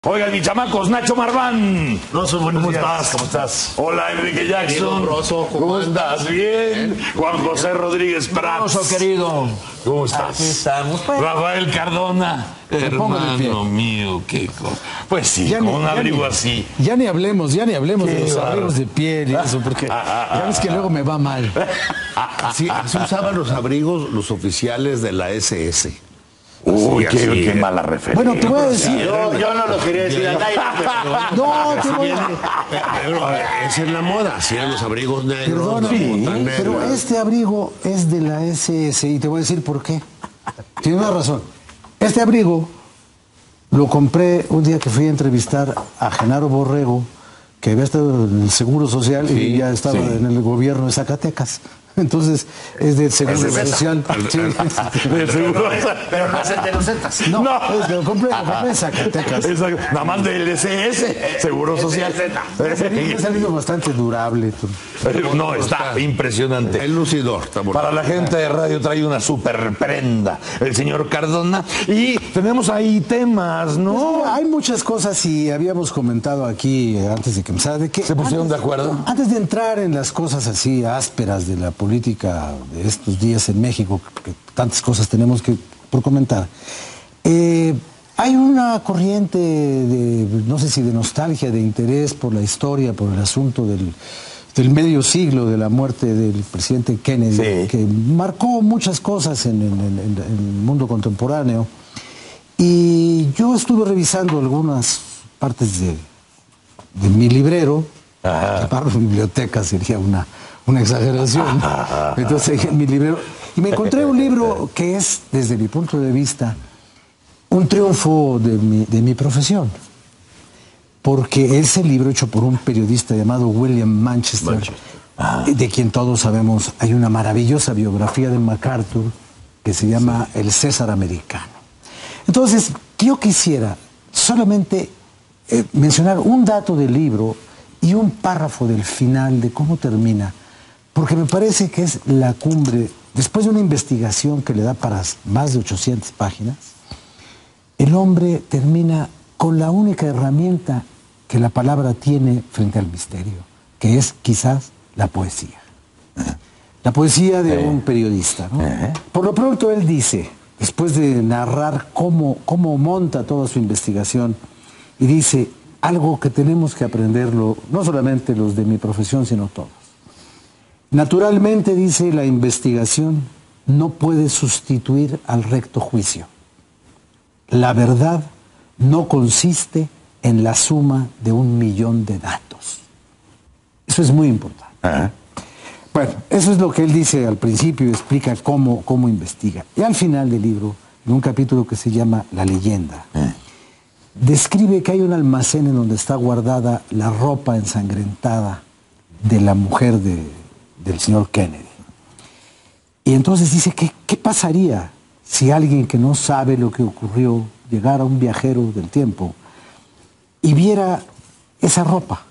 Oigan, mis chamacos, Nacho Marván. Rosso, buenos días. ¿Cómo estás? Hola, Enrique Jackson. Rosso, ¿Cómo estás? Bien. Juan José Rodríguez Prats. Rosso, querido. ¿Cómo estás? Aquí estamos. Pues. Rafael Cardona. Hermano mío, qué cosa. Pues sí, ya con un abrigo así. Ya ni hablemos de los abrigos de piel y eso, porque ya ves que luego me va mal. Sí, se usaban los abrigos los oficiales de la SS. Uy, Sí, qué mala referencia. Bueno, te voy a decir. Yo no lo quería decir al aire, pero... No, te voy a decir. Pero esa es la moda, así eran los abrigos negros. Perdóname, pero este abrigo es de la SS y te voy a decir por qué. Tienes una razón. Este abrigo lo compré un día que fui a entrevistar a Genaro Borrego, que había estado en el Seguro Social y ya estaba en el gobierno de Zacatecas. Entonces, es del Seguro Social. Pero no es el de los Zetas. No, lo compré en Zacatecas. Nada más del SS, Seguro Social. Es algo bastante durable. No, está impresionante. El lucidor. Para la gente de radio trae una super prenda, el señor Cardona. Y tenemos ahí temas, ¿no? Hay muchas cosas y habíamos comentado aquí antes de que empezara de que... ¿Se pusieron de acuerdo? Antes de entrar en las cosas así ásperas de la política de estos días en México, que tantas cosas tenemos que por comentar, hay una corriente de, no sé si de nostalgia, de interés por la historia, por el asunto del medio siglo de la muerte del presidente Kennedy, que marcó muchas cosas en el mundo contemporáneo. Y yo estuve revisando algunas partes de mi librero, que para la biblioteca sería una exageración. Entonces, en mi librero, y me encontré un libro que es, desde mi punto de vista, un triunfo de mi profesión. Porque es el libro hecho por un periodista llamado William Manchester, de quien todos sabemos, hay una maravillosa biografía de MacArthur que se llama El César Americano. Entonces, yo quisiera solamente mencionar un dato del libro y un párrafo del final de cómo termina, porque me parece que es la cumbre, después de una investigación que le da para más de 800 páginas, el hombre termina con la única herramienta que la palabra tiene frente al misterio, que es quizás la poesía. La poesía de un periodista, ¿no? Por lo pronto él dice, después de narrar cómo monta toda su investigación, y dice algo que tenemos que aprenderlo, no solamente los de mi profesión, sino todos. Naturalmente, dice, la investigación no puede sustituir al recto juicio. La verdad no consiste en la suma de 1.000.000 de datos. Eso es muy importante. Bueno, eso es lo que él dice al principio y explica cómo investiga. Y al final del libro, en un capítulo que se llama La leyenda, describe que hay un almacén en donde está guardada la ropa ensangrentada de la mujer del señor Kennedy. Y entonces dice, ¿qué pasaría si alguien que no sabe lo que ocurrió llegara, un viajero del tiempo, y viera esa ropa?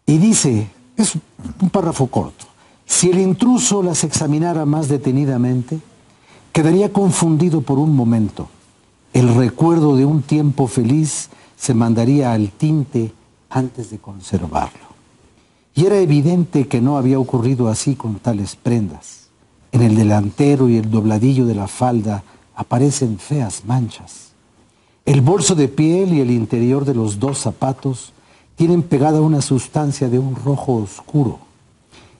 Y dice, es un párrafo corto, si el intruso las examinara más detenidamente, quedaría confundido por un momento. El recuerdo de un tiempo feliz se mandaría al tinte antes de conservarlo. Y era evidente que no había ocurrido así con tales prendas. En el delantero y el dobladillo de la falda aparecen feas manchas. El bolso de piel y el interior de los dos zapatos tienen pegada una sustancia de un rojo oscuro.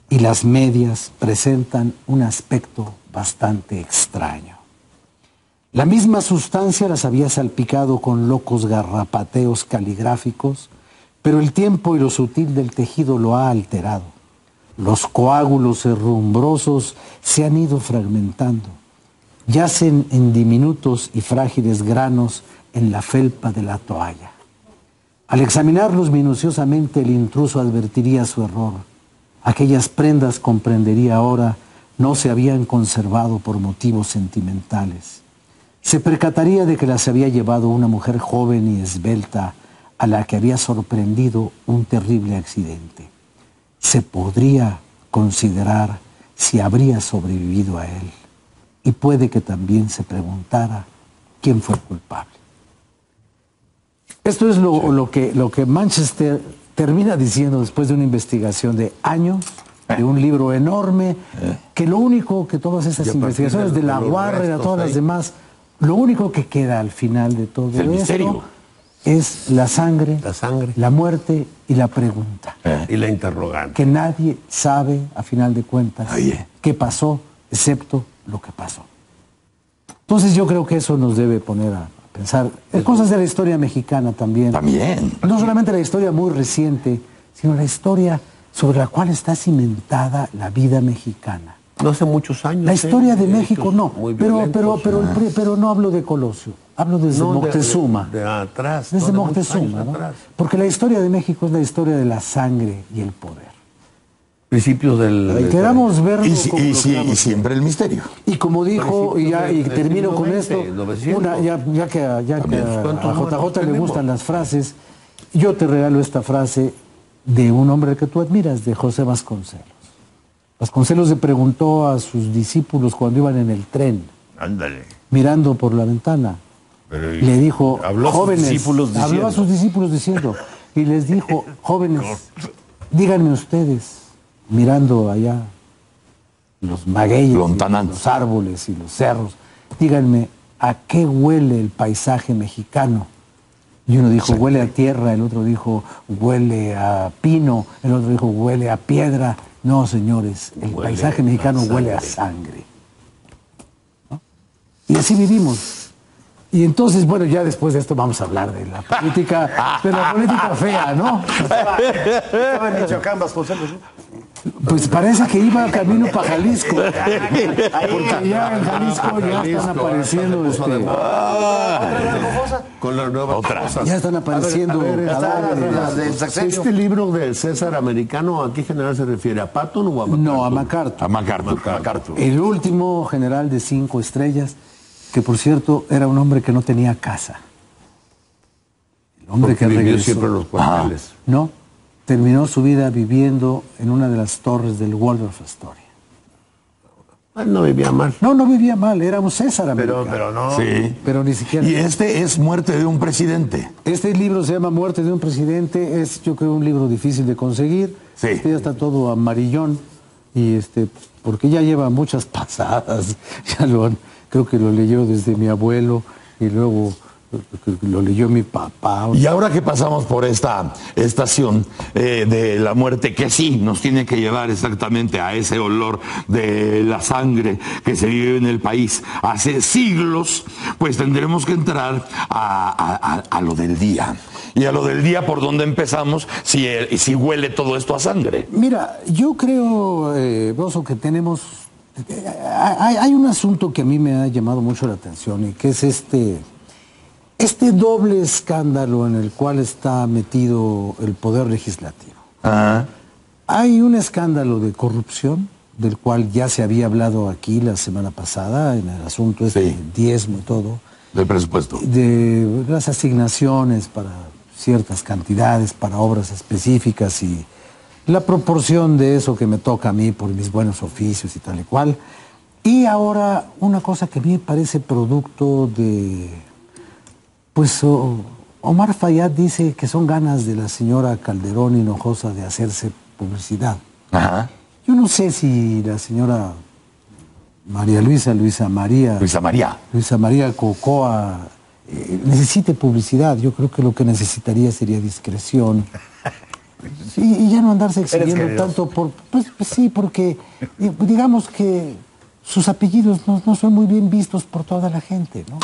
Y las medias presentan un aspecto bastante extraño. La misma sustancia las había salpicado con locos garrapateos caligráficos, pero el tiempo y lo sutil del tejido lo ha alterado. Los coágulos herrumbrosos se han ido fragmentando. Yacen en diminutos y frágiles granos en la felpa de la toalla. Al examinarlos minuciosamente, el intruso advertiría su error. Aquellas prendas, comprendería ahora, no se habían conservado por motivos sentimentales. Se percataría de que las había llevado una mujer joven y esbelta a la que había sorprendido un terrible accidente. Se podría considerar si habría sobrevivido a él. Y puede que también se preguntara quién fue el culpable. Esto es lo que Manchester termina diciendo después de una investigación de años, de un libro enorme, que lo único que todas esas investigaciones de la Warren a todas las demás, lo único que queda al final de todo esto misterio. Es la sangre, la muerte y la pregunta. Y la interrogante. Que nadie sabe, a final de cuentas, qué pasó, excepto lo que pasó. Entonces yo creo que eso nos debe poner a pensar en cosas de la historia mexicana también. También. No solamente la historia muy reciente, sino la historia sobre la cual está cimentada la vida mexicana. No hace muchos años. La historia de México no, pero no hablo de Colosio, hablo desde Moctezuma. De atrás. Desde Moctezuma, ¿no? Porque la historia de México es la historia de la sangre y el poder. Principios del... Queramos verlo Y siempre el misterio. Y como dijo, y termino con esto, ya que a JJ le gustan las frases, yo te regalo esta frase de un hombre que tú admiras, de José Vasconcelos. Vasconcelos le preguntó a sus discípulos cuando iban en el tren, mirando por la ventana, le dijo, jóvenes, habló a sus discípulos diciendo, y les dijo, jóvenes, díganme ustedes, mirando allá los magueyes, los árboles y los cerros, díganme, ¿a qué huele el paisaje mexicano? Y uno dijo, huele a tierra, el otro dijo, huele a pino, el otro dijo, huele a piedra. No, señores, el paisaje mexicano huele a sangre. ¿No? Y así vivimos. Y entonces, bueno, ya después de esto vamos a hablar de la política fea, ¿no? Estaba en Michoacán, Vasconcelos, ¿no? Pues parece que iba camino para Jalisco. Porque ya en Jalisco ya están apareciendo con la nueva otra. Ya están apareciendo Este libro de César Americano, ¿a qué general se refiere? ¿A Patton o a MacArthur? No, a MacArthur. A MacArthur. El último general de 5 estrellas, que por cierto era un hombre que no tenía casa. El hombre que vivió regresó. siempre en los cuarteles. No, terminó su vida viviendo en una de las torres del Waldorf Astoria. No vivía mal. No vivía mal, era un César americano. Pero no. Sí. Pero ni siquiera. Y este es Muerte de un presidente. Este libro se llama Muerte de un presidente, es yo creo un libro difícil de conseguir. Sí. Ya está todo amarillón y porque ya lleva muchas pasadas. Creo que lo leyó desde mi abuelo y luego lo leyó mi papá. Y ahora que pasamos por esta estación de la muerte, que sí nos tiene que llevar exactamente a ese olor de la sangre que se vive en el país hace siglos, pues tendremos que entrar a lo del día. Y a lo del día, ¿por dónde empezamos? Si huele todo esto a sangre. Mira, yo creo, Bozo, que tenemos... Hay un asunto que a mí me ha llamado mucho la atención y que es este doble escándalo en el cual está metido el Poder Legislativo. Ajá. Hay un escándalo de corrupción, del cual ya se había hablado aquí la semana pasada, en el asunto del diezmo y todo. Del presupuesto. De las asignaciones para ciertas cantidades, para obras específicas y la proporción de eso que me toca a mí por mis buenos oficios y tal y cual. Y ahora una cosa que a mí me parece producto de... Pues Omar Fayad dice que son ganas de la señora Calderón Hinojosa de hacerse publicidad. Ajá. Yo no sé si la señora Luisa María Cocoa necesite publicidad. Yo creo que lo que necesitaría sería discreción. Sí, y ya no andarse exhibiendo tanto pues sí, porque digamos que sus apellidos no son muy bien vistos por toda la gente, ¿no?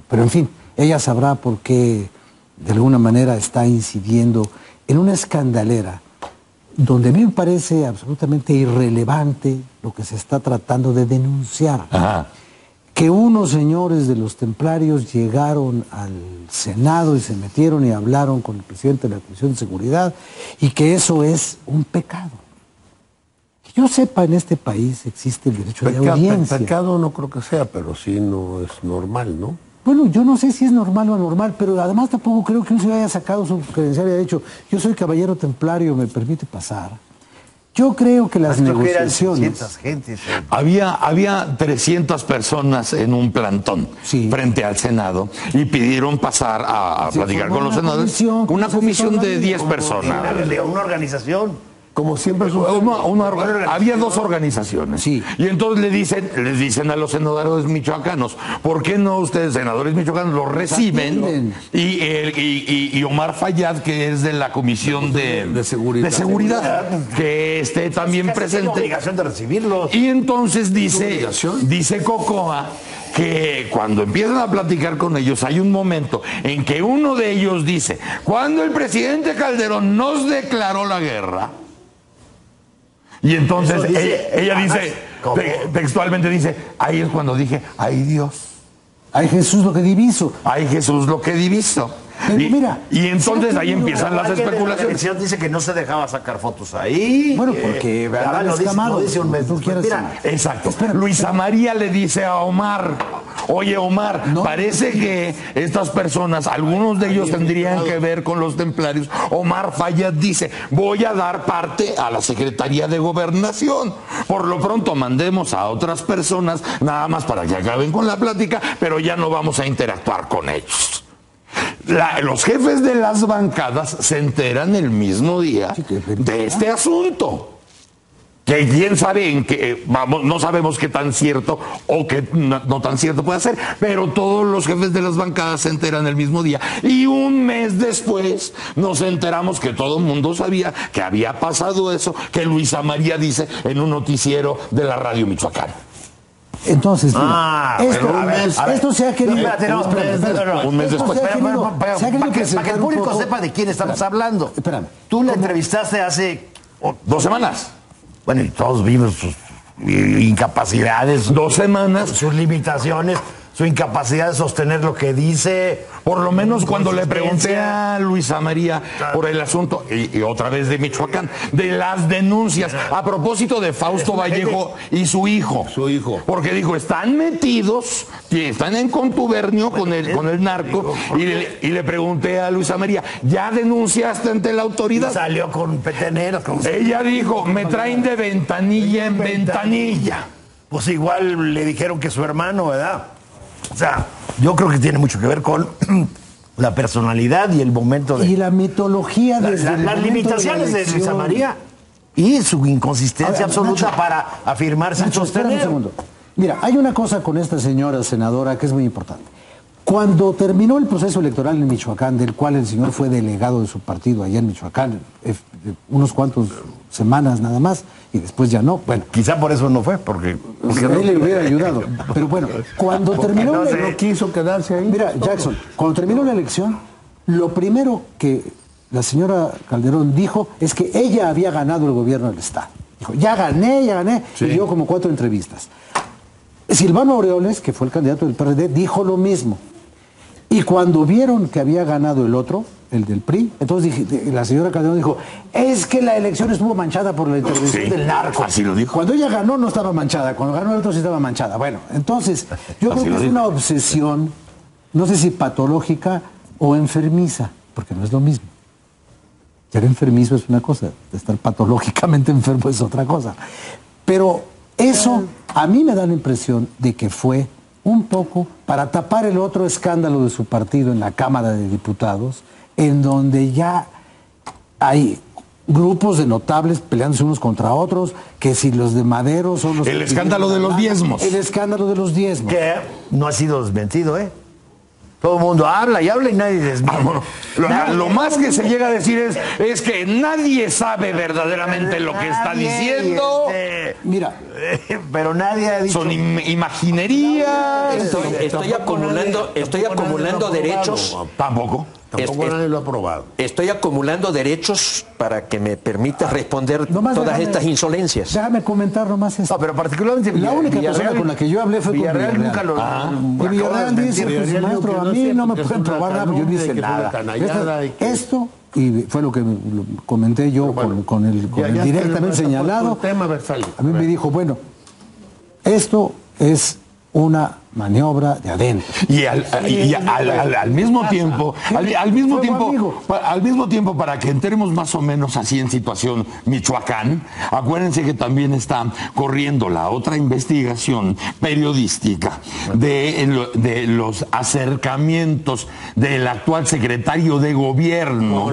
Pero en fin, ella sabrá por qué de alguna manera está incidiendo en una escandalera donde a mí me parece absolutamente irrelevante lo que se está tratando de denunciar. Ajá. Que unos señores de los templarios llegaron al Senado y se metieron y hablaron con el presidente de la Comisión de Seguridad y que eso es un pecado. Que yo sepa, en este país existe el derecho de audiencia. Pecado no creo que sea, pero sí no es normal, ¿no? Bueno, yo no sé si es normal o anormal, pero además tampoco creo que uno se haya sacado su credencial y haya dicho, yo soy caballero templario, me permite pasar. Yo creo que las negociaciones... Había 300 personas en un plantón frente al Senado y pidieron pasar a platicar con los senadores. Una comisión de 10 personas. Una organización. Como siempre había 2 organizaciones. Sí. Y entonces les dicen a los senadores michoacanos, ¿por qué no ustedes, senadores michoacanos, los reciben? Y Omar Fayad, que es de la Comisión de Seguridad, que esté también presente. Tiene obligación de recibirlos. Y entonces dice Cocoa que cuando empiezan a platicar con ellos hay un momento en que uno de ellos dice, cuando el presidente Calderón nos declaró la guerra, y entonces ella dice, textualmente dice, ahí es cuando dije, ay Dios. Ay Jesús lo que diviso. Ay Jesús lo que diviso. Pero mira, y entonces ahí empiezan las especulaciones. La televisión dice que no se dejaba sacar fotos ahí. Bueno, porque lo dice un mes. Tú quieres. Exacto. Luisa María le dice a Omar, oye Omar, parece que estas personas, algunos de ellos tendrían que ver con los templarios. Omar Fayad dice, voy a dar parte a la Secretaría de Gobernación. Por lo pronto mandemos a otras personas, nada más para que acaben con la plática, pero ya no vamos a interactuar con ellos. Los jefes de las bancadas se enteran el mismo día de este asunto. Que quién sabe en qué, no sabemos qué tan cierto o qué no tan cierto puede ser, pero todos los jefes de las bancadas se enteran el mismo día. Y un mes después nos enteramos que todo el mundo sabía que había pasado eso, que Luisa María dice en un noticiero de la radio michoacana. Entonces, esto se ha querido... Un mes después. Para que el público sepa de quién estamos hablando. Espérame. Tú la entrevistaste hace... 2 semanas. Bueno, y todos vimos sus incapacidades. 2 semanas. Sus limitaciones, su incapacidad de sostener lo que dice. Por lo menos cuando le pregunté a Luisa María por el asunto, y otra vez de Michoacán, de las denuncias, a propósito de Fausto Vallejo y su hijo. Porque dijo, están metidos, están en contubernio con el narco, y le pregunté a Luisa María, ¿ya denunciaste ante la autoridad? Y salió con peteneras. Ella dijo, me traen de ventanilla en ventanilla. Pues igual le dijeron que su hermano, ¿verdad? O sea, yo creo que tiene mucho que ver con la personalidad y el momento de... Y la mitología desde las limitaciones de Luisa María y su inconsistencia absoluta para afirmar sin sostener. Un segundo. Mira, hay una cosa con esta señora senadora que es muy importante. Cuando terminó el proceso electoral en Michoacán, del cual el señor fue delegado de su partido allá en Michoacán, unos cuantos semanas nada más, y después ya no. Bueno, quizá por eso no fue, porque él le hubiera ayudado. Pero bueno, cuando terminó... No quiso quedarse ahí. Mira, Jackson, cuando terminó la elección, lo primero que la señora Calderón dijo es que ella había ganado el gobierno del Estado. Dijo, ya gané, y dio como 4 entrevistas. Silvano Aureoles, que fue el candidato del PRD, dijo lo mismo. Y cuando vieron que había ganado el otro, el del PRI, entonces la señora Calderón dijo, es que la elección estuvo manchada por la intervención del narco. Así lo dijo. Cuando ella ganó no estaba manchada, cuando ganó el otro sí estaba manchada. Bueno, entonces yo creo que es una obsesión, no sé si patológica o enfermiza, porque no es lo mismo. Ser enfermizo es una cosa, estar patológicamente enfermo es otra cosa. Pero eso a mí me da la impresión de que fue un poco para tapar el otro escándalo de su partido en la Cámara de Diputados, en donde ya hay grupos de notables peleándose unos contra otros, que si los de Madero son los... El escándalo de los diezmos. El escándalo de los diezmos. Que no ha sido desmentido, ¿eh? Todo el mundo habla y nadie desmiente. Lo más que se llega a decir es que nadie sabe verdaderamente lo que está diciendo. Mira, pero nadie ha dicho. Son imaginería. Estoy acumulando derechos. Tampoco nadie lo ha aprobado. Estoy acumulando derechos para que me permita responder todas estas insolencias. Déjame comentar nomás esto. No, pero particularmente la única persona con la que yo hablé fue con Villarreal. Nunca lo... Y Villarreal dice, pues, maestro, a mí no me pueden probar nada, yo no hice nada. Esto, y fue lo que comenté yo con el directamente señalado, a mí me dijo, bueno, esto es una maniobra de adentro. Y al mismo tiempo, al mismo tiempo, para que entremos más o menos así en situación Michoacán, acuérdense que también está corriendo la otra investigación periodística de los acercamientos del actual secretario de gobierno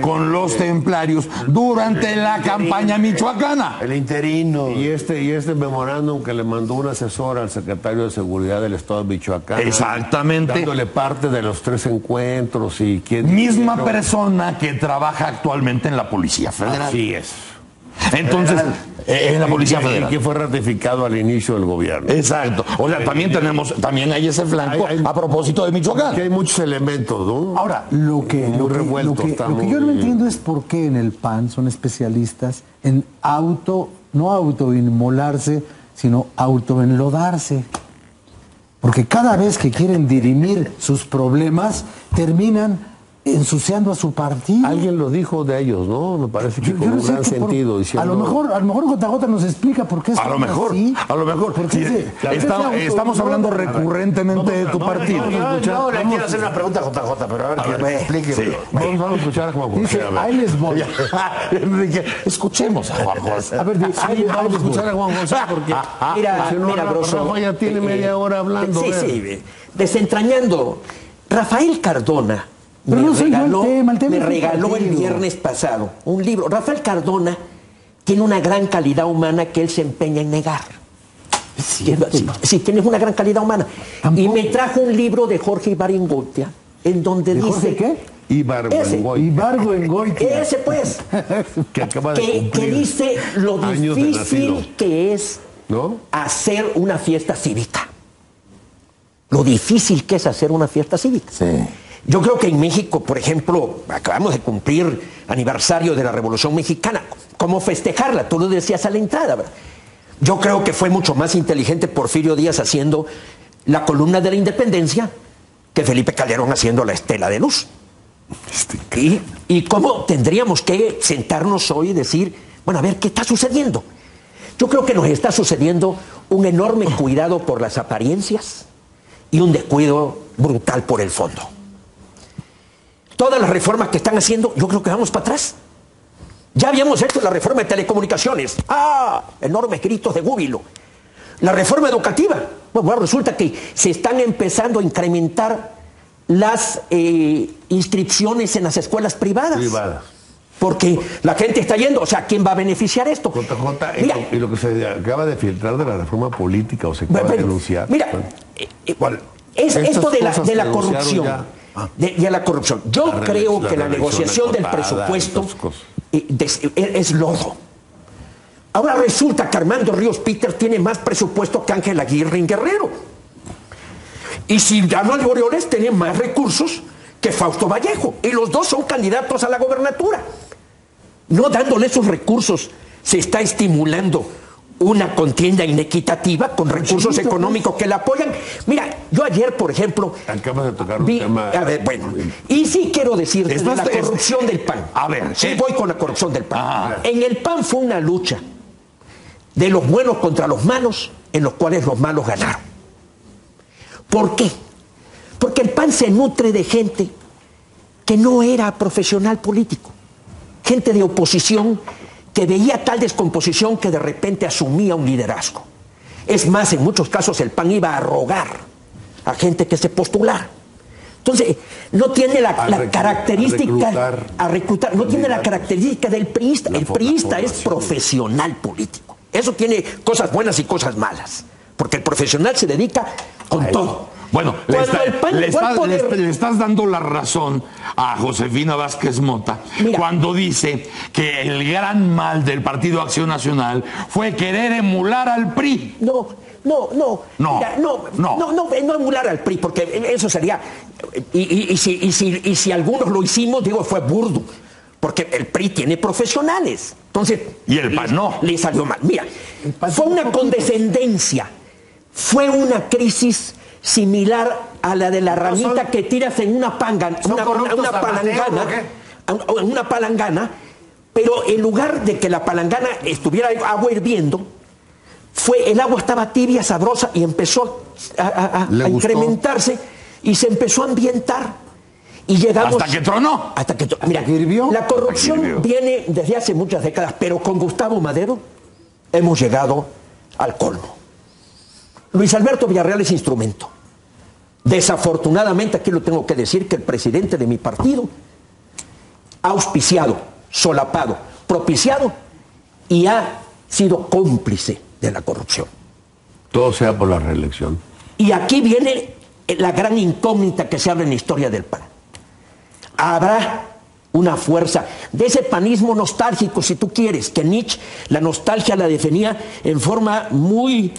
con los templarios durante la campaña michoacana. El interino. Y este memorándum que le mandó un asesor al secretario de Seguridad del Estado de Michoacán. Exactamente. Dándole parte de los 3 encuentros y quién. Misma persona que trabaja actualmente en la Policía Federal. Así es. Entonces, en la Policía Federal. Y que fue ratificado al inicio del gobierno. Exacto. O sea, también hay ese flanco a propósito de Michoacán. Que hay muchos elementos, ¿no? Ahora, lo que yo no entiendo es por qué en el PAN son especialistas en no autoinmolarse, sino autoenlodarse. Porque cada vez que quieren dirimir sus problemas, terminan ensuciando a su partido. Alguien lo dijo de ellos, ¿no? Me parece que con un gran sentido. Diciendo... A lo mejor JJ nos explica por qué es a lo mejor. Sí, estamos hablando recurrentemente de tu partido. No, le quiero hacer una pregunta a JJ, pero a ver que me explique. Sí. Vamos a escuchar a Juan José. Dice, ahí les voy. Escuchemos a Juan José. A ver, vamos a escuchar a Juan José porque mira, Grosso, ya tiene media hora hablando. Sí, desentrañando. Rafael Cardona pero me regaló el viernes pasado un libro. Rafael Cardona tiene una gran calidad humana que él se empeña en negar. Sí, tienes una gran calidad humana. ¿Tampoco? Y me trajo un libro de Jorge Ibargüengoitia, en donde dice... ¿Jorge qué? Ibargüengoitia. Ese pues. que acaba de que dice lo difícil que es, ¿no?, hacer una fiesta cívica. Lo difícil que es hacer una fiesta cívica. Sí. Yo creo que en México, por ejemplo, acabamos de cumplir aniversario de la Revolución Mexicana. ¿Cómo festejarla? Tú lo decías a la entrada, ¿verdad? Yo creo que fue mucho más inteligente Porfirio Díaz haciendo la columna de la Independencia que Felipe Calderón haciendo la Estela de Luz. ¿Y cómo tendríamos que sentarnos hoy y decir, bueno, a ver, ¿qué está sucediendo? Yo creo que nos está sucediendo un enorme cuidado por las apariencias y un descuido brutal por el fondo. Todas las reformas que están haciendo, yo creo que vamos para atrás. Ya habíamos hecho la reforma de telecomunicaciones. Enormes gritos de júbilo. La reforma educativa. Bueno, resulta que se están empezando a incrementar las inscripciones en las escuelas privadas. Porque la gente está yendo. O sea, ¿quién va a beneficiar esto? Mira, y lo que se acaba de filtrar de la reforma política o se acaba de denunciar. Mira, esto de la corrupción. De la corrupción. Yo creo que la negociación del presupuesto es lodo. Ahora resulta que Armando Ríos Peter tiene más presupuesto que Ángel Aguirre en Guerrero. Y si Arnoldo Orioles tiene más recursos que Fausto Vallejo. Y los dos son candidatos a la gobernatura. No dándole esos recursos se está estimulando una contienda inequitativa con recursos económicos que la apoyan. Mira, yo ayer, por ejemplo... Acabas de tocar un tema... A ver, bueno. Y sí quiero decirte de la corrupción del PAN. A ver. Sí, voy con la corrupción del PAN. En el PAN fue una lucha de los buenos contra los malos, en los cuales los malos ganaron. ¿Por qué? Porque el PAN se nutre de gente que no era profesional político. Gente de oposición que veía tal descomposición que de repente asumía un liderazgo. Es más, en muchos casos el PAN iba a rogar a gente que se postulara. Entonces, no tiene la característica... A reclutar. No tiene la característica del priista. El priista es profesional político. Eso tiene cosas buenas y cosas malas. Porque el profesional se dedica con todo. Bueno, le estás dando la razón a Josefina Vázquez Mota cuando dice que el gran mal del Partido Acción Nacional fue querer emular al PRI. No emular al PRI, porque eso sería... Y si algunos lo hicimos, digo, fue burdo. Porque el PRI tiene profesionales. Entonces... Y el PAN no. Le salió mal. Mira, fue una condescendencia. Fue una crisis similar a la de la ramita que tiras en una palangana, pero en lugar de que la palangana estuviera agua hirviendo, el agua estaba tibia, sabrosa, y empezó a incrementarse y se empezó a ambientar. Y llegamos... ¿Hasta que tronó? Hasta que mira, hirvió. La corrupción viene desde hace muchas décadas, pero con Gustavo Madero hemos llegado al colmo. Luis Alberto Villarreal es instrumento. Desafortunadamente, aquí lo tengo que decir, que el presidente de mi partido ha auspiciado, solapado, propiciado y ha sido cómplice de la corrupción. Todo sea por la reelección. Y aquí viene la gran incógnita que se habla en la historia del PAN. Habrá una fuerza de ese panismo nostálgico, si tú quieres, que Nietzsche la nostalgia la definía en forma muy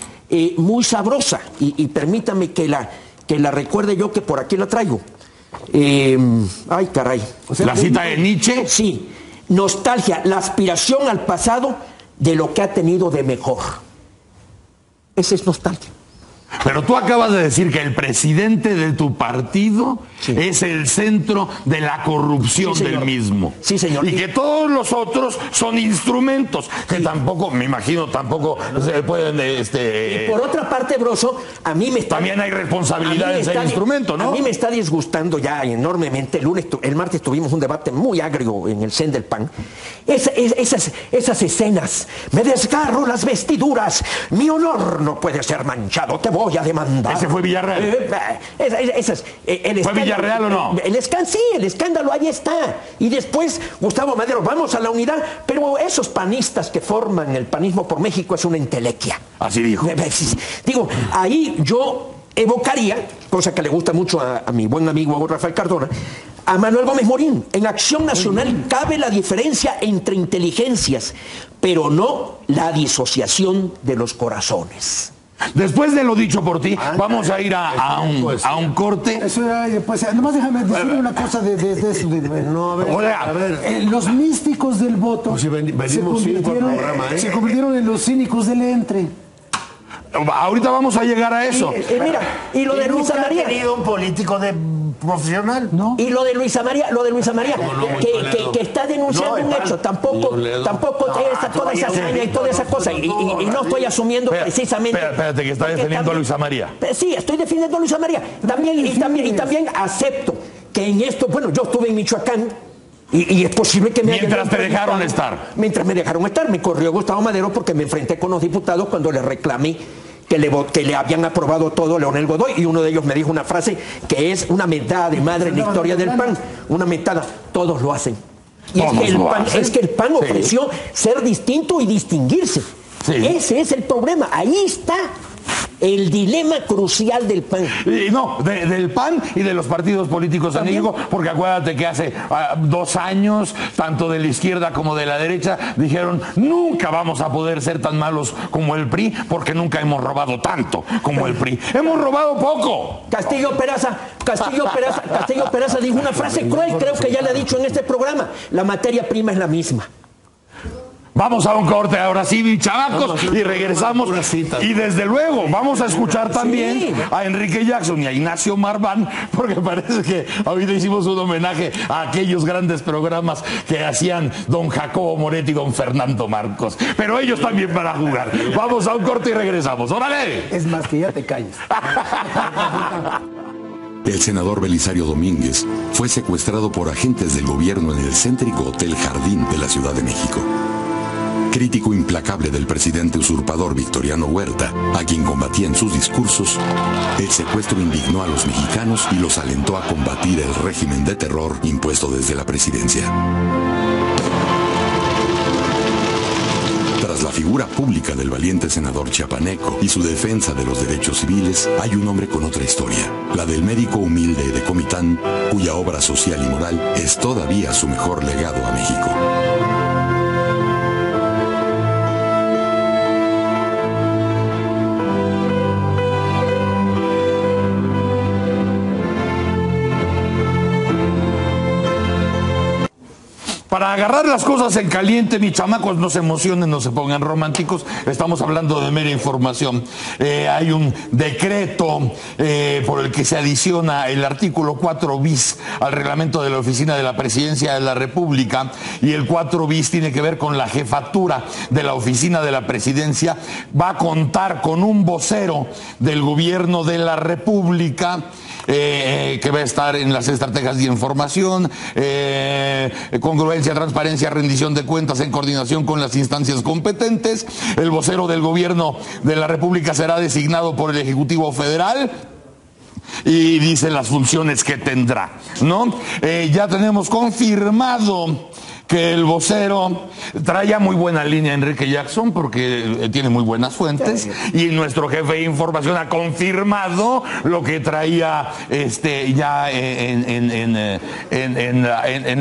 sabrosa. Y permítame que la recuerde yo, que por aquí la traigo. Ay, caray. O sea, ¿la cita de Nietzsche? Sí. Nostalgia, la aspiración al pasado de lo que ha tenido de mejor. Esa es nostalgia. Pero tú acabas de decir que el presidente de tu partido es el centro de la corrupción del mismo. Sí, señor. Y que todos los otros son instrumentos, que tampoco, me imagino, tampoco se pueden... Y por otra parte, Broso, a mí me está... También hay responsabilidad en ser instrumento, ¿no? A mí me está disgustando ya enormemente. El martes tuvimos un debate muy agrio en el CEN del PAN. Esas escenas. Me desgarro las vestiduras. Mi honor no puede ser manchado. Te voy a demandar. ¿Ese fue Villarreal? ¿Fue Villarreal o no? El escándalo ahí está. Y después, Gustavo Madero, vamos a la unidad, pero esos panistas que forman el panismo por México es una entelequia. Así dijo. Digo, ahí yo evocaría, cosa que le gusta mucho a mi buen amigo Rafael Cardona, a Manuel Gómez Morín. En Acción Nacional cabe la diferencia entre inteligencias, pero no la disociación de los corazones. Después de lo dicho por ti, vamos a ir a un corte. Eso era, pues, nomás déjame decir una cosa de eso. No, a ver. Los místicos del voto Pues si se convirtieron en los cínicos del entre. Ahorita vamos a llegar a eso. Mira, y lo de Luisa María. Ha tenido un político profesional. ¿No? Y lo de Luisa María, que está denunciando un hecho, tampoco toda esa hazaña y toda esa cosa. Y no estoy asumiendo precisamente. Espérate, que está defendiendo a Luisa María. Sí, estoy defendiendo a Luisa María. También acepto que en esto, bueno, yo estuve en Michoacán. Y es posible que Mientras te dejaron estar. Mientras me dejaron estar, me corrió Gustavo Madero porque me enfrenté con los diputados cuando le reclamé que le habían aprobado todo Leonel Godoy, y uno de ellos me dijo una frase que es una mentada de madre en la historia del PAN, una mentada, todos lo hacen. Y es que el PAN ofreció ser distinto y distinguirse. Sí. Ese es el problema, ahí está el dilema crucial del PAN. Y no, del PAN y de los partidos políticos en México, porque acuérdate que hace 2 años, tanto de la izquierda como de la derecha, dijeron, nunca vamos a poder ser tan malos como el PRI, porque nunca hemos robado tanto como el PRI. ¡Hemos robado poco! Castillo Peraza dijo una frase cruel, creo que ya le ha dicho en este programa, la materia prima es la misma. Vamos a un corte ahora sí, mis chavacos, y regresamos. Y desde luego vamos a escuchar también a Enrique Jackson y a Ignacio Marván, porque parece que ahorita hicimos un homenaje a aquellos grandes programas que hacían don Jacobo Moretti y don Fernando Marcos. Pero ellos también van a jugar. Vamos a un corte y regresamos. ¡Órale! Es más, que ya te calles. El senador Belisario Domínguez fue secuestrado por agentes del gobierno en el céntrico Hotel Jardín de la Ciudad de México. Crítico implacable del presidente usurpador Victoriano Huerta, a quien combatía en sus discursos, el secuestro indignó a los mexicanos y los alentó a combatir el régimen de terror impuesto desde la presidencia. Tras la figura pública del valiente senador chiapaneco y su defensa de los derechos civiles, hay un hombre con otra historia, la del médico humilde de Comitán, cuya obra social y moral es todavía su mejor legado a México. para agarrar las cosas en caliente, mis chamacos, no se emocionen, no se pongan románticos, estamos hablando de mera información. Hay un decreto por el que se adiciona el artículo 4 bis al reglamento de la Oficina de la Presidencia de la República, y el 4 bis tiene que ver con la jefatura de la Oficina de la Presidencia. Va a contar con un vocero del gobierno de la República, que va a estar en las estrategias de información, congruencia, transparencia, rendición de cuentas en coordinación con las instancias competentes. El vocero del gobierno de la República será designado por el Ejecutivo Federal y dice las funciones que tendrá, ¿no? Ya tenemos confirmado que el vocero traía muy buena línea Enrique Jackson, porque tiene muy buenas fuentes, y nuestro jefe de información ha confirmado lo que traía ya en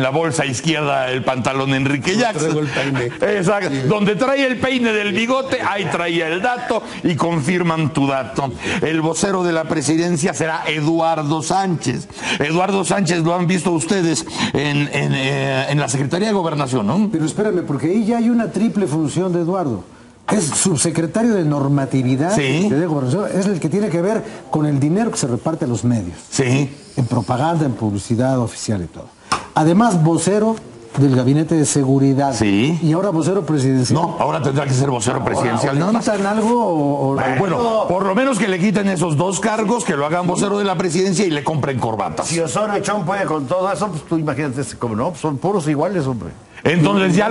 la bolsa izquierda el pantalón Enrique Jackson. El peine. Exacto. Sí. Donde trae el peine del bigote, ahí traía el dato y confirman tu dato. El vocero de la presidencia será Eduardo Sánchez. Eduardo Sánchez lo han visto ustedes en la Secretaría de Gobernación, ¿no? Pero espérame, porque ahí ya hay una triple función de Eduardo. Es subsecretario de normatividad, sí, de Gobernación, es el que tiene que ver con el dinero que se reparte a los medios. Sí. En propaganda, en publicidad oficial y todo. Además, vocero del Gabinete de Seguridad. Sí. Y ahora vocero presidencial. No, ahora tendrá que ser vocero presidencial. ¿Le quitan algo? Bueno, por lo menos que le quiten esos dos cargos, que lo hagan vocero de la presidencia y le compren corbatas. Si Osorio Chong puede con todo eso, pues tú imagínate, como no, son puros iguales, hombre. Entonces ya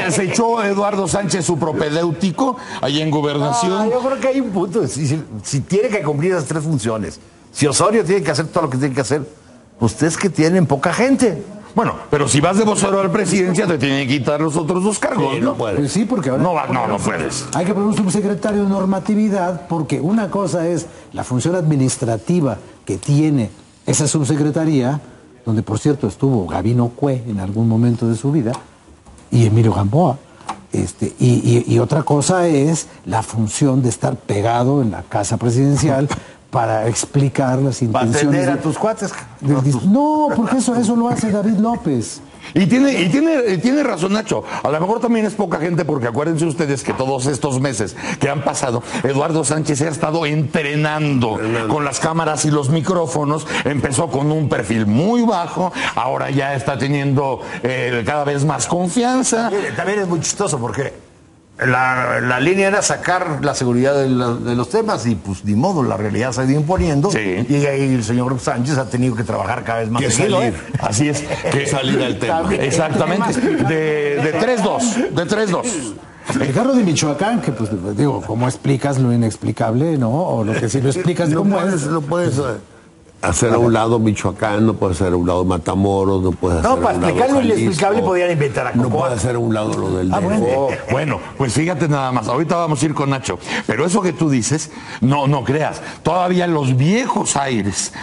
se echó Eduardo Sánchez su propedéutico ahí en Gobernación. Yo creo que hay un punto. Si tiene que cumplir esas tres funciones, si Osorio tiene que hacer todo lo que tiene que hacer, ustedes que tienen poca gente. Bueno, pero si vas de vocero a la presidencia te tienen que quitar los otros dos cargos, sí, ¿no? Puedes. Pues sí, porque ahora... No puedes. Hay que poner un subsecretario de normatividad, porque una cosa es la función administrativa que tiene esa subsecretaría, donde por cierto estuvo Gabino Cue en algún momento de su vida, y Emilio Gamboa. Y otra cosa es la función de estar pegado en la casa presidencial para explicar las intenciones. ¿Para atender a tus cuates? No, porque eso lo hace David López. Y tiene razón Nacho, a lo mejor también es poca gente, porque acuérdense ustedes que todos estos meses que han pasado, Eduardo Sánchez ha estado entrenando con las cámaras y los micrófonos. Empezó con un perfil muy bajo, ahora ya está teniendo cada vez más confianza. También es muy chistoso porque la línea era sacar la seguridad de los temas y pues ni modo, la realidad se ha ido imponiendo, sí, y ahí el señor Sánchez ha tenido que trabajar cada vez más seguido. Así es, que salir del tema. Exactamente, de 3-2. El carro de Michoacán, que pues digo, ¿cómo explicas lo inexplicable, no? O lo que sí lo explicas, ¿cómo es? No puedes hacer a un lado Michoacán, no puedes hacer a un lado Matamoros, no puedes hacer a un lado para explicar lo inexplicable podían inventar a Cocoa. No puedes hacer a un lado lo del Bueno, pues fíjate nada más, ahorita vamos a ir con Nacho, pero eso que tú dices, no creas, todavía los viejos aires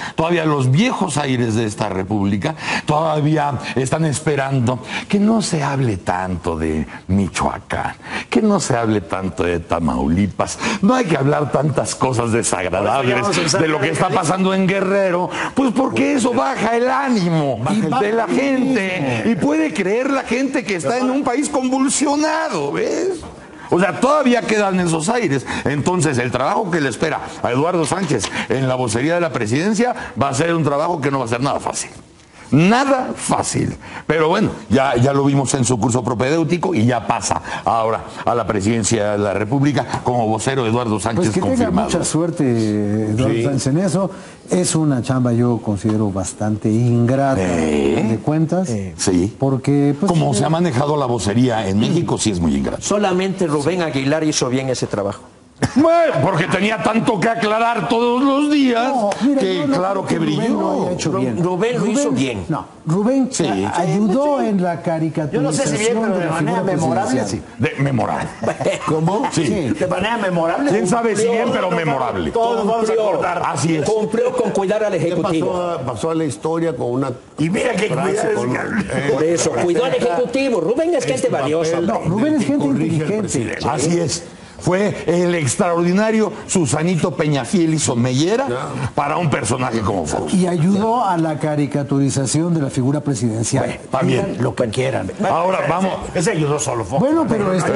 de esta república todavía están esperando que no se hable tanto de Michoacán, que no se hable tanto de Tamaulipas, no hay que hablar tantas cosas desagradables de lo que está pasando en Guerrero. Pues porque eso baja el ánimo de la gente y puede creer la gente que está en un país convulsionado, ¿ves? O sea, todavía quedan esos aires. Entonces, el trabajo que le espera a Eduardo Sánchez en la vocería de la presidencia va a ser un trabajo que no va a ser nada fácil. Nada fácil, pero bueno, ya lo vimos en su curso propedéutico y ya pasa ahora a la presidencia de la República como vocero Eduardo Sánchez, pues que confirmado. Tenga mucha suerte Eduardo Sánchez en eso. Es una chamba, yo considero, bastante ingrata de cuentas. Sí. Porque pues, como se ha manejado la vocería en México, sí es muy ingrata. Solamente Rubén Aguilar hizo bien ese trabajo. Bueno, porque tenía tanto que aclarar todos los días, claro que brilló. Rubén lo hizo bien. No, Rubén ayudó en la caricatura. Yo no sé si bien, pero de manera memorable. Sí. Memorable. ¿Cómo? Sí. De manera memorable. ¿Quién sabe si bien, pero memorable? Todos vamos a acordar. Así es. Cumplió con cuidar al Ejecutivo. Pasó a la historia con una... Y mira que por eso, cuidó al Ejecutivo. Rubén es gente valiosa. No, Rubén es gente inteligente. Así es. fue el extraordinario Susanito Peñafiel y Somellera para un personaje como Fox. Y ayudó a la caricaturización de la figura presidencial. Bueno, también. Lo que quieran. Ahora vamos. Ese ayudó solo Fox. Bueno, pero este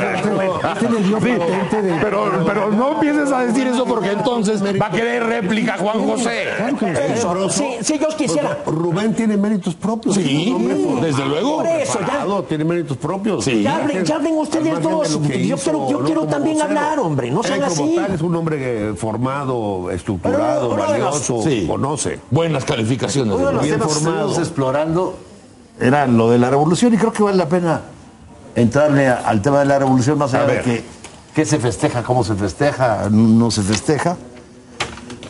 le dio patente de... Pero no empieces a decir eso porque entonces va a querer réplica Juan José. Claro que Eso, si yo quisiera. Rubén tiene méritos propios. Sí, desde luego. Por eso, ya. Tiene méritos propios. Sí. Ya hablen ustedes dos. Yo quiero también hablar, hombre. No sean Como así. tal, es un hombre formado, estructurado, Pero, valioso, sí. conoce. Buenas calificaciones. Uno de los bien temas que formado. estuvimos explorando era lo de la revolución y creo que vale la pena entrarle al tema de la revolución más allá de qué se festeja, cómo se festeja, no se festeja.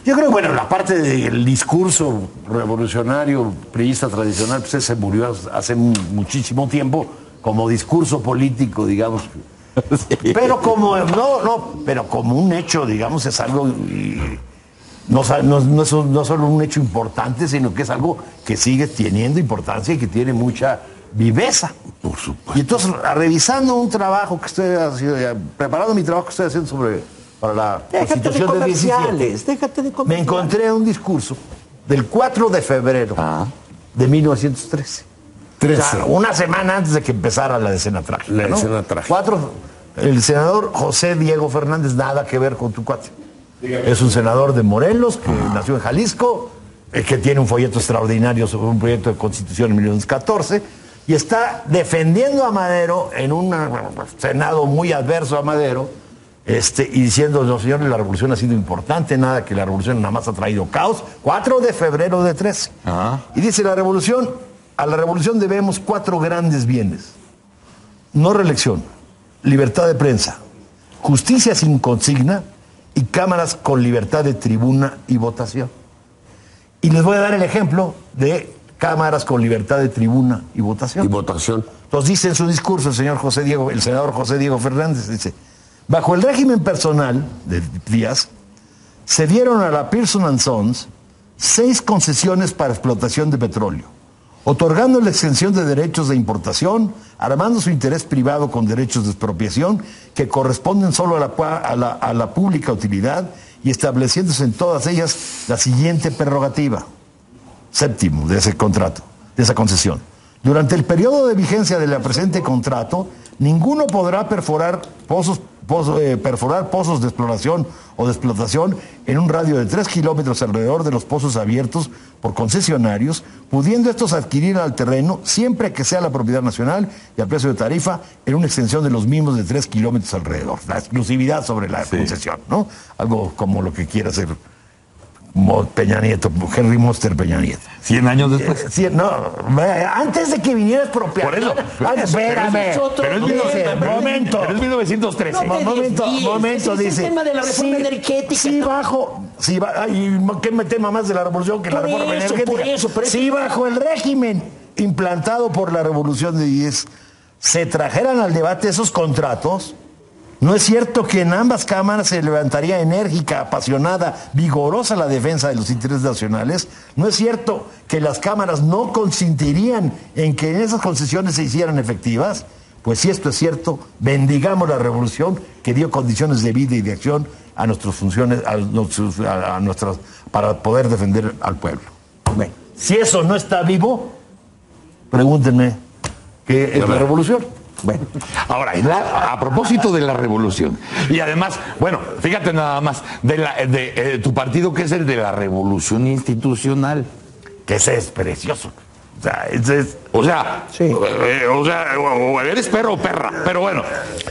Yo creo que, bueno, la parte del discurso revolucionario, priista tradicional, pues ese murió hace muchísimo tiempo como discurso político, digamos. Sí. Pero como, pero como un hecho, digamos, es algo, no solo un hecho importante, sino que es algo que sigue teniendo importancia y que tiene mucha viveza. Por supuesto. Y entonces, revisando un trabajo que estoy haciendo, preparando mi trabajo que estoy haciendo para la Constitución de 17, déjate de comerciales. me encontré un discurso del 4 de febrero de 1913. O sea, una semana antes de que empezara la decena trágica. La decena trágica. El senador José Diego Fernández, nada que ver con tu cuate. Es un senador de Morelos, que nació en Jalisco, que tiene un folleto extraordinario sobre un proyecto de constitución en 1914, y está defendiendo a Madero en un Senado muy adverso a Madero, y diciendo, no señores, la revolución ha sido importante, nada que la revolución nada más ha traído caos. 4 de febrero de 13. Y dice, a la revolución debemos 4 grandes bienes: no reelección, libertad de prensa, justicia sin consigna y cámaras con libertad de tribuna y votación. Y les voy a dar el ejemplo de cámaras con libertad de tribuna y votación. Y votación. Entonces dice en su discurso el senador José Diego Fernández, dice: bajo el régimen personal de Díaz, se dieron a la Pearson & Sons 6 concesiones para explotación de petróleo, otorgando la exención de derechos de importación, armando su interés privado con derechos de expropiación que corresponden solo a la pública utilidad y estableciéndose en todas ellas la siguiente prerrogativa. Séptimo de ese contrato, de esa concesión. Durante el periodo de vigencia del presente contrato, ninguno podrá perforar pozos de exploración o de explotación en un radio de 3 kilómetros alrededor de los pozos abiertos por concesionarios, pudiendo estos adquirir al terreno siempre que sea la propiedad nacional y al precio de tarifa en una extensión de los mismos de 3 kilómetros alrededor. La exclusividad sobre la concesión, ¿no? Algo como lo que quiere hacer Peña Nieto, Henry Monster Peña Nieto. 100 años después. Antes de que viniera expropiación. Por eso. Espérame. Pero es 1913. Momento, dice. dice. El tema de la reforma energética. Sí, ¿qué tema más de la revolución que la reforma energética? Por eso. Si bajo el régimen implantado por la revolución de 10 se trajeran al debate esos contratos, ¿no es cierto que en ambas cámaras se levantaría enérgica, apasionada, vigorosa la defensa de los intereses nacionales? ¿No es cierto que las cámaras no consentirían en que esas concesiones se hicieran efectivas? Pues si esto es cierto, bendigamos la revolución que dio condiciones de vida y de acción a nuestras funciones, para poder defender al pueblo. Bueno, si eso no está vivo, pregúntenme qué es la revolución. Bueno, ahora, a propósito de la revolución, y además, bueno, fíjate nada más, de tu partido, que es el de la revolución institucional. Que ese es precioso. Eres perro o perra, pero bueno,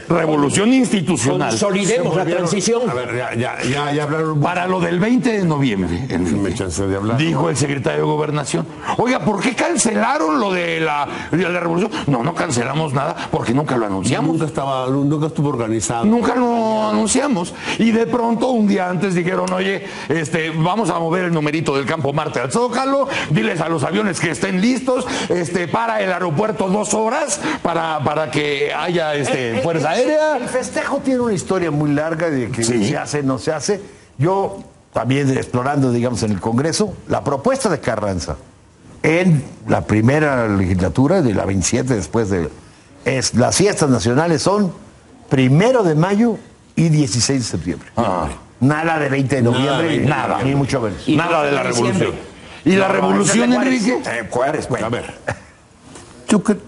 revolución institucional. Consolidemos la transición. A ver, ya hablaron. Para lo del 20 de noviembre, Me chance de hablar. dijo el secretario de Gobernación: oiga, ¿por qué cancelaron lo de la revolución? No cancelamos nada porque nunca lo anunciamos. Nunca estuvo organizado. Nunca lo anunciamos. Y de pronto, un día antes dijeron: oye, vamos a mover el numerito del Campo Marte al Zócalo, diles a los aviones que estén listos, para el aeropuerto 2 horas para que haya fuerza aérea. El festejo tiene una historia muy larga de que se hace, no se hace. Yo también explorando, digamos, en el Congreso, la propuesta de Carranza en la primera legislatura de la 27 después de... las fiestas nacionales son 1 de mayo y 16 de septiembre. Nada de 20 de noviembre, nada. Ni mucho menos. Y Nada de la diciembre. revolución. ¿Y la revolución, Enrique? Juárez, bueno. A ver.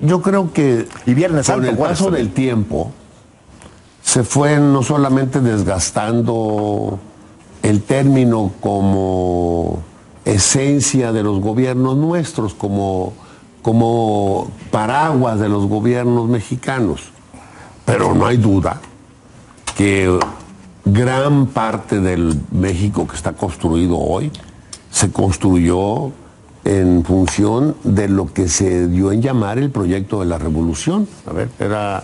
Yo creo que Y Viernes con Santo, el Juárez paso también. del tiempo se fue no solamente desgastando el término como esencia de los gobiernos nuestros, como paraguas de los gobiernos mexicanos, pero no hay duda que gran parte del México que está construido hoy se construyó en función de lo que se dio en llamar el proyecto de la revolución. A ver, era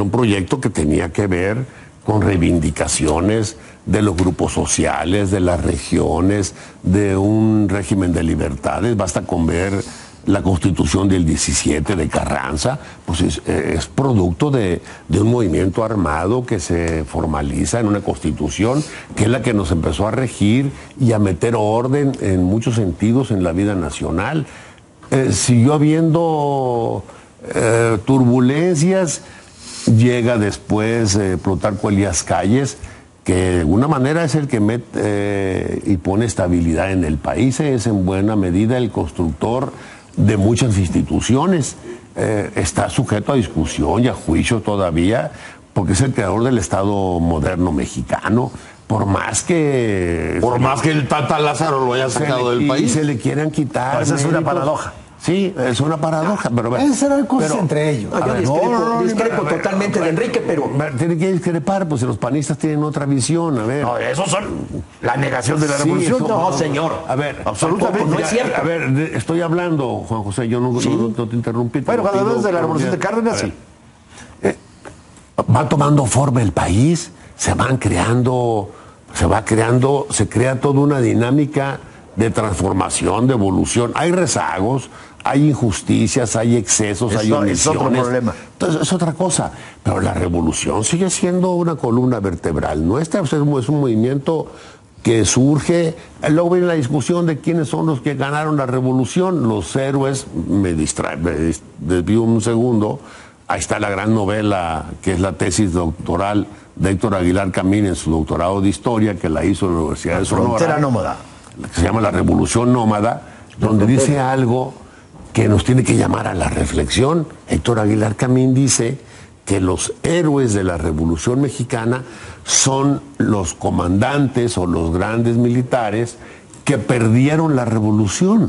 un proyecto que tenía que ver con reivindicaciones de los grupos sociales, de las regiones, de un régimen de libertades. Basta con ver la Constitución del 17 de Carranza, pues es producto de un movimiento armado que se formaliza en una Constitución que es la que nos empezó a regir y a meter orden en muchos sentidos en la vida nacional. Siguió habiendo turbulencias, llega después Plutarco Elías Calles, que de alguna manera es el que mete y pone estabilidad en el país, es en buena medida el constructor de muchas instituciones, está sujeto a discusión y a juicio todavía, porque es el creador del Estado moderno mexicano, por más que el Tata Lázaro lo haya sacado del país. se le quieran quitar. Esa es una méritos. paradoja. Sí, es una paradoja, pero Serán cosas entre ellos. No, yo discrepo totalmente de Enrique, pero tiene que discrepar, pues los panistas tienen otra visión, a ver. No, esos son la negación de la Sí, revolución. eso- no, señor. A ver, Absolutamente, no es cierto. A ver, estoy hablando, Juan José, yo no te interrumpí. Bueno, cuando hablas de la revolución de Cárdenas, A ver, sí. va tomando forma el país, se crea toda una dinámica de transformación, de evolución. Hay rezagos, hay injusticias, hay excesos, hay Eso es otro omisiones. problema. Entonces, es otra cosa. Pero la revolución sigue siendo una columna vertebral nuestra. O sea, es un movimiento que surge. Luego viene la discusión de quiénes son los que ganaron la revolución. Los héroes, me desvío un segundo. Ahí está la gran novela, que es la tesis doctoral de Héctor Aguilar Camín en su doctorado de Historia, que la hizo en la Universidad de Sonora. Frontera nómada. Que se llama La Revolución Nómada, donde dice algo que nos tiene que llamar a la reflexión. Héctor Aguilar Camín dice que los héroes de la Revolución Mexicana son los comandantes o los grandes militares que perdieron la revolución.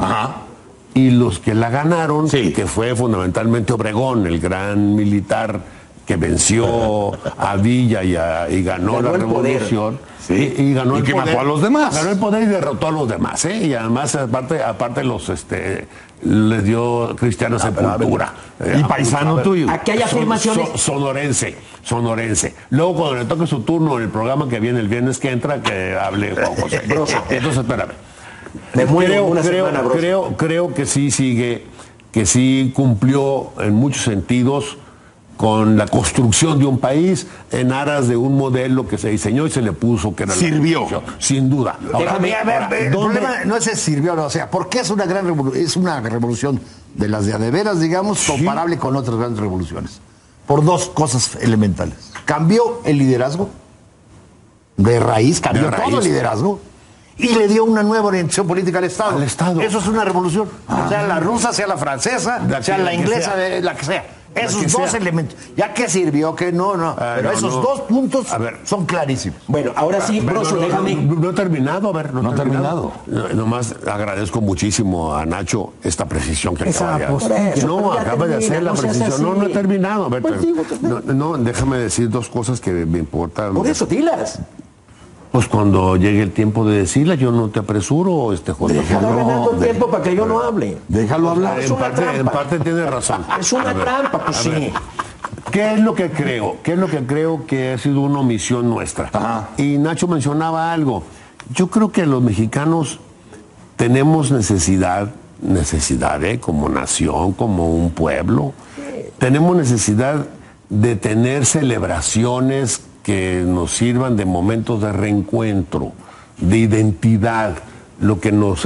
Y los que la ganaron, Sí. que fue fundamentalmente Obregón, el gran militar que venció a Villa y ganó la el poder. revolución. Sí. Y ganó Y el que poder. mató a los demás. Ganó el poder y derrotó a los demás, ¿eh? Y además, aparte les dio cristiana sepultura. Y paisano tuyo. aquí hay afirmaciones. Sonorense. Luego, cuando le toque su turno en el programa que viene el viernes que entra, que hable Juan José. Entonces, espérame. Me muero una semana, Broso. Creo que sí cumplió en muchos sentidos con la construcción de un país en aras de un modelo que se diseñó y se le puso que era Sirvió. la revolución, sin duda. Déjame- A ver, el ¿dónde- problema no es si sirvió o no. O sea, ¿por qué es una gran revolución? Es una revolución de las de veras, digamos, comparable con otras grandes revoluciones. Por dos cosas elementales. Cambió el liderazgo de raíz, cambió De raíz. todo el liderazgo y le dio una nueva orientación política al Estado. Al Estado. Eso es una revolución. Sea la rusa, sea la francesa, sea la que inglesa, sea. La que sea. Esos que dos sea. elementos. Ya que sirvió, que no. Pero no, esos no. dos puntos A ver. son clarísimos. Bueno, ahora sí, Broso, déjame. No he terminado, a ver, No he terminado. Nomás agradezco muchísimo a Nacho esta precisión que Esa acaba de postura. hacer. Por eso, No, pero ya acaba de termina, hacer la no seas precisión. No, no he así. terminado. A ver, Pues digo, no, déjame decir dos cosas que me importan. Por eso, dilas. Pues cuando llegue el tiempo de decirlas, yo no te apresuro, José. Déjalo ganando tiempo para que yo no hable. Déjalo hablar. Es una En trampa. parte tiene razón. Es una trampa, pues a sí. ver. ¿Qué es lo que creo? ¿Qué es lo que creo que ha sido una omisión nuestra? Ajá. Y Nacho mencionaba algo. Yo creo que los mexicanos tenemos necesidad, como nación, como un pueblo, tenemos necesidad de tener celebraciones que nos sirvan de momentos de reencuentro, de identidad, lo que nos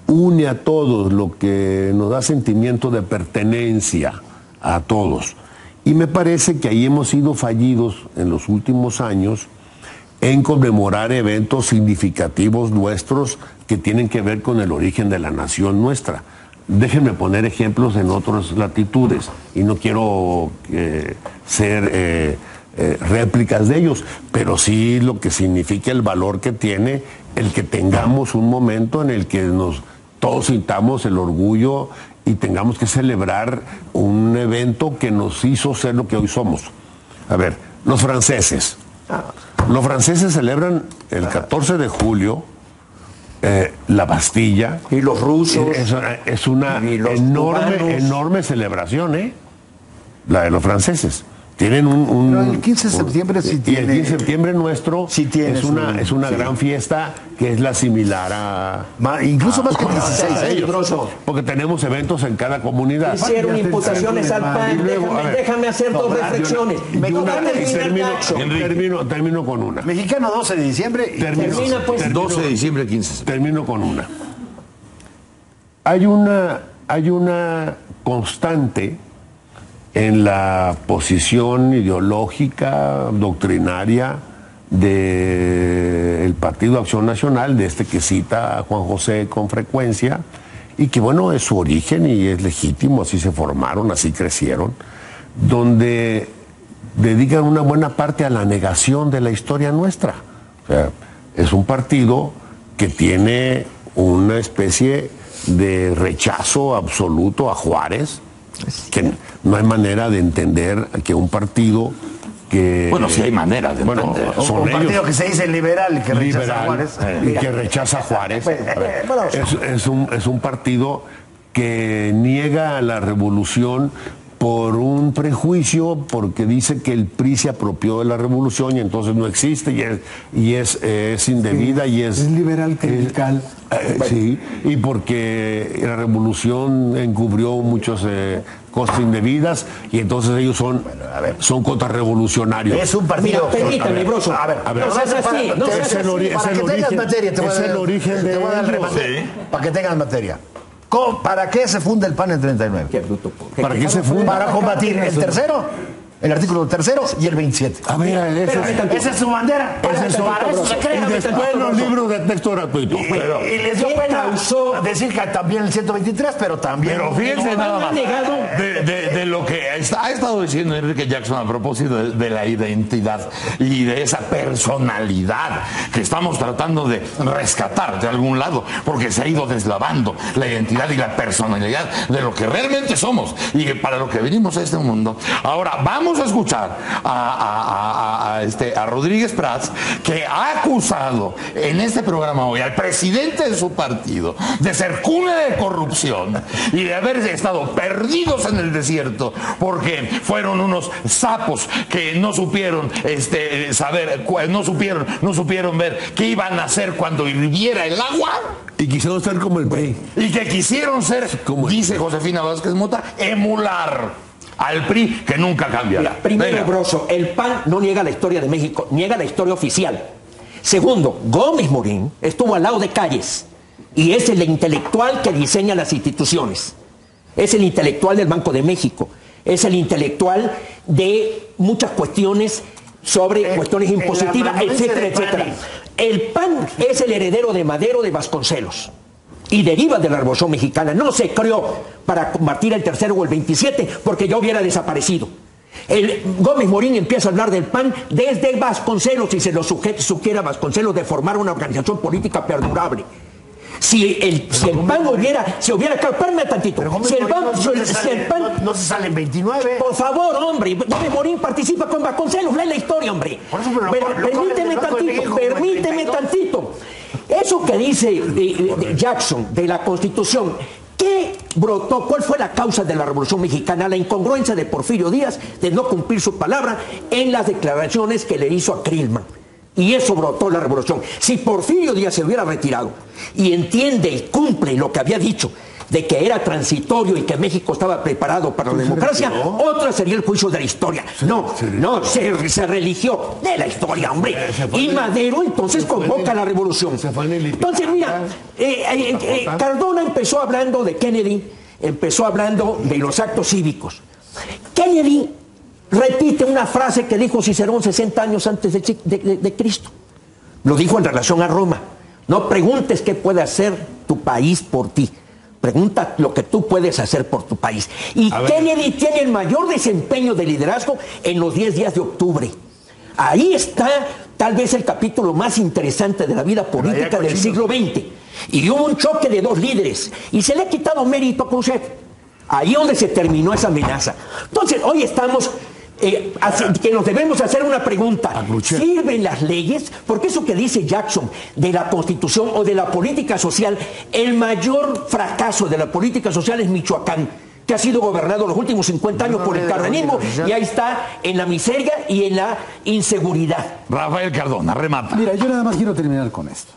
une a todos, lo que nos da sentimiento de pertenencia a todos. Y me parece que ahí hemos sido fallidos en los últimos años en conmemorar eventos significativos nuestros que tienen que ver con el origen de la nación nuestra. Déjenme poner ejemplos en otras latitudes, y no quiero ser réplicas de ellos, pero sí lo que significa el valor que tiene el que tengamos un momento en el que todos sintamos el orgullo y tengamos que celebrar un evento que nos hizo ser lo que hoy somos. A ver, los franceses. Los franceses celebran el 14 de julio la Bastilla. Y los rusos. Es una enorme celebración, la de los franceses. Tienen Pero el 15 de septiembre sí tiene. Y el 15 de septiembre nuestro sí tiene es una gran fiesta que es la similar a... Incluso más que el 16. Porque tenemos eventos en cada comunidad. Hicieron imputaciones al PAN. Déjame hacer dos reflexiones. Termino con una. Mexicano 12 de diciembre. Termina pues. 12 de diciembre, 15. Termino con una. Hay una constante en la posición ideológica, doctrinaria del Partido Acción Nacional, de este que cita a Juan José con frecuencia, y que bueno, es su origen y es legítimo, así se formaron, así crecieron, donde dedican una buena parte a la negación de la historia nuestra. O sea, es un partido que tiene una especie de rechazo absoluto a Juárez, que no hay manera de entender que un partido que... Bueno, sí hay manera de entender. Son un partido que se dice liberal, que rechaza a Juárez. Y que rechaza a Juárez. Es un partido que niega la revolución por un prejuicio, porque dice que el PRI se apropió de la revolución y entonces no existe y es indebida, sí, y es liberal clerical. Sí, y porque la revolución encubrió muchas cosas indebidas y entonces ellos son contrarrevolucionarios. Es un partido. Mira, permítame, Broso. A ver, Es el origen de ellos. Para que tengas materia. ¿Para qué se funda el PAN en 39? Qué bruto. ¿Para qué se funda? Para combatir el tercero, el artículo 3 y el 27. A ver, esa es su bandera. Para eso se crea. Y después los libros de texto gratuitos. Y les dio pena decir que también el 123, pero también. Pero fíjense nada más de lo que ha estado diciendo Enrique Jackson a propósito de la identidad y de esa personalidad que estamos tratando de rescatar de algún lado, porque se ha ido deslavando la identidad y la personalidad de lo que realmente somos y para lo que venimos a este mundo. Ahora vamos a escuchar a Rodríguez Prats, que ha acusado en este programa hoy al presidente de su partido de ser cuna de corrupción y de haber estado perdidos en el desierto porque fueron unos sapos que no supieron no supieron ver qué iban a hacer cuando hirviera el agua. Y quisieron ser como el PRI. Y que quisieron ser, dice Josefina Vázquez Mota, emular al PRI, que nunca cambiará. Mira, primero, Broso, el PAN no niega la historia de México, niega la historia oficial. Segundo, Gómez Morín estuvo al lado de Calles y es el intelectual que diseña las instituciones. Es el intelectual del Banco de México, es el intelectual de muchas cuestiones sobre cuestiones impositivas, etcétera, etcétera. El PAN es el heredero de Madero, de Vasconcelos, y deriva de la Revolución Mexicana. No se creó para combatir el tercero o el 27, porque ya hubiera desaparecido. Gómez Morín empieza a hablar del PAN desde Vasconcelos, y se lo sugiere a Vasconcelos de formar una organización política perdurable. Si el PAN se hubiera espérame tantito. Si el PAN no se sale en 29. Por favor, hombre, Gómez Morín participa con Vasconcelos, lee la historia, hombre. Permíteme tantito. Eso que dice Jackson de la Constitución, ¿qué brotó? ¿Cuál fue la causa de la Revolución Mexicana? La incongruencia de Porfirio Díaz de no cumplir su palabra en las declaraciones que le hizo a Krillman. Y eso brotó la revolución. Si Porfirio Díaz se hubiera retirado y entiende y cumple lo que había dicho de que era transitorio y que México estaba preparado para la democracia, otra sería el juicio de la historia. Se religió de la historia, hombre. Y Madero entonces convoca la revolución. Entonces, mira, Cardona empezó hablando de Kennedy, empezó hablando de los actos cívicos. Kennedy repite una frase que dijo Cicerón 60 años antes de Cristo. Lo dijo en relación a Roma. No preguntes qué puede hacer tu país por ti. Pregunta lo que tú puedes hacer por tu país. Y Kennedy tiene el mayor desempeño de liderazgo en los 10 días de octubre. Ahí está tal vez el capítulo más interesante de la vida política del siglo XX. Y hubo un choque de dos líderes. Y se le ha quitado mérito a Khrushchev. Ahí donde se terminó esa amenaza. Entonces, hoy estamos... que nos debemos hacer una pregunta. ¿Sirven las leyes? Porque eso que dice Jackson de la Constitución o de la política social, el mayor fracaso de la política social es Michoacán, que ha sido gobernado los últimos 50 años por el cardenismo y ahí está en la miseria y en la inseguridad. Rafael Cardona, remata. Mira, yo nada más quiero terminar con esto.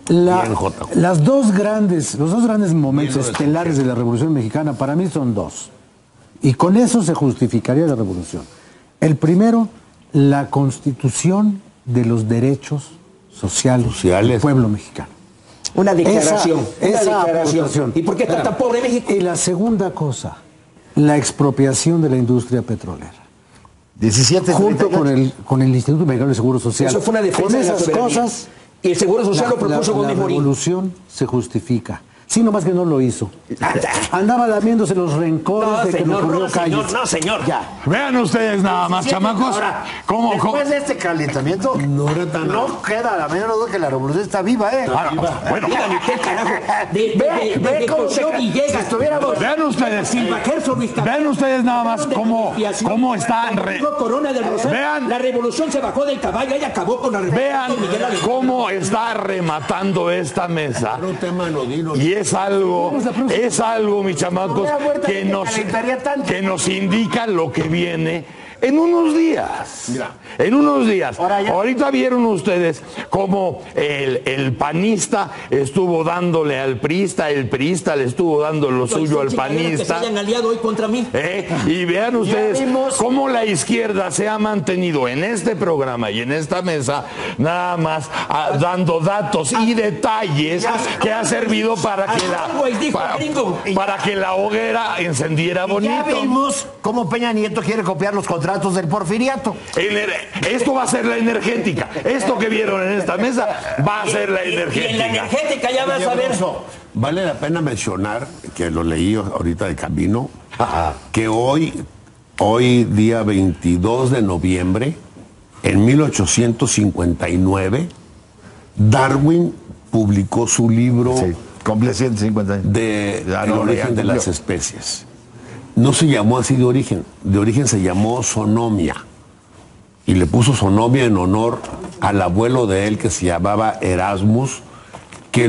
Los dos grandes momentos estelares de la Revolución Mexicana para mí son dos. Y con eso se justificaría la revolución. El primero, la constitución de los derechos sociales del pueblo mexicano. Una declaración. Esa declaración. ¿Y por qué está tan pobre México? Y la segunda cosa, la expropiación de la industria petrolera. 17 junto con el Instituto Mexicano de Seguro Social. Eso fue una defensa con de la esas soberanía. cosas, y el Seguro Social lo propuso Gómez Morín. La revolución se justifica. Sí, nomás que no lo hizo. Andaba lamiéndose los rencores de que no ocurrió Calles. No, señor. Ya. Vean ustedes nada más, chamacos. Ahora, ¿Cómo? después de este calentamiento, no queda la menor duda que la revolución está viva, ¿eh? Bueno, Dígame usted, carajo. De José Villegas. vean ustedes. Silva Gerson, Luis Cabrera. Vean ustedes nada más cómo está. Corona del Rosario. Vean. La revolución se bajó del caballo y acabó con la revolución. Vean cómo está rematando esta mesa. Y es algo, mis chamacos, que nos indica lo que viene en unos días. En unos días. Ahorita vieron ustedes cómo el panista estuvo dándole al priista, el priista le estuvo dando lo suyo al panista. Que se hayan aliado hoy contra mí. Y vean ustedes cómo la izquierda se ha mantenido en este programa y en esta mesa, nada más dando datos y detalles que ha servido para que la hoguera encendiera bonito. Ya vimos cómo Peña Nieto quiere copiar los contratos del porfiriato. Esto va a ser la energética. Esto que vieron en esta mesa va a ser la energética. Y en la energética ya vas a ver. Vale la pena mencionar, que lo leí ahorita de camino, que hoy día 22 de noviembre, en 1859, Darwin publicó su libro cumple 150 años. El origen de las especies. No se llamó así de origen se llamó Sonomia. Y le puso Sonomia en honor al abuelo de él que se llamaba Erasmus, que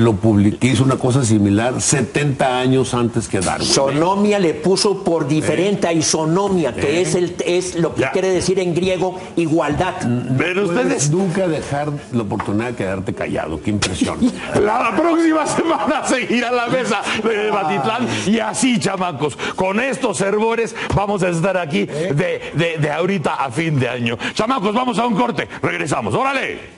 hizo una cosa similar 70 años antes que Darwin. Sonomia le puso por diferente a isonomia, que es lo que quiere decir en griego igualdad. Pero ustedes nunca dejar la oportunidad de quedarte callado, qué impresión. La próxima semana seguirá la mesa de Batitlán y así, chamacos, con estos hervores vamos a estar aquí de ahorita a fin de año. Chamacos, vamos a un corte, regresamos, órale.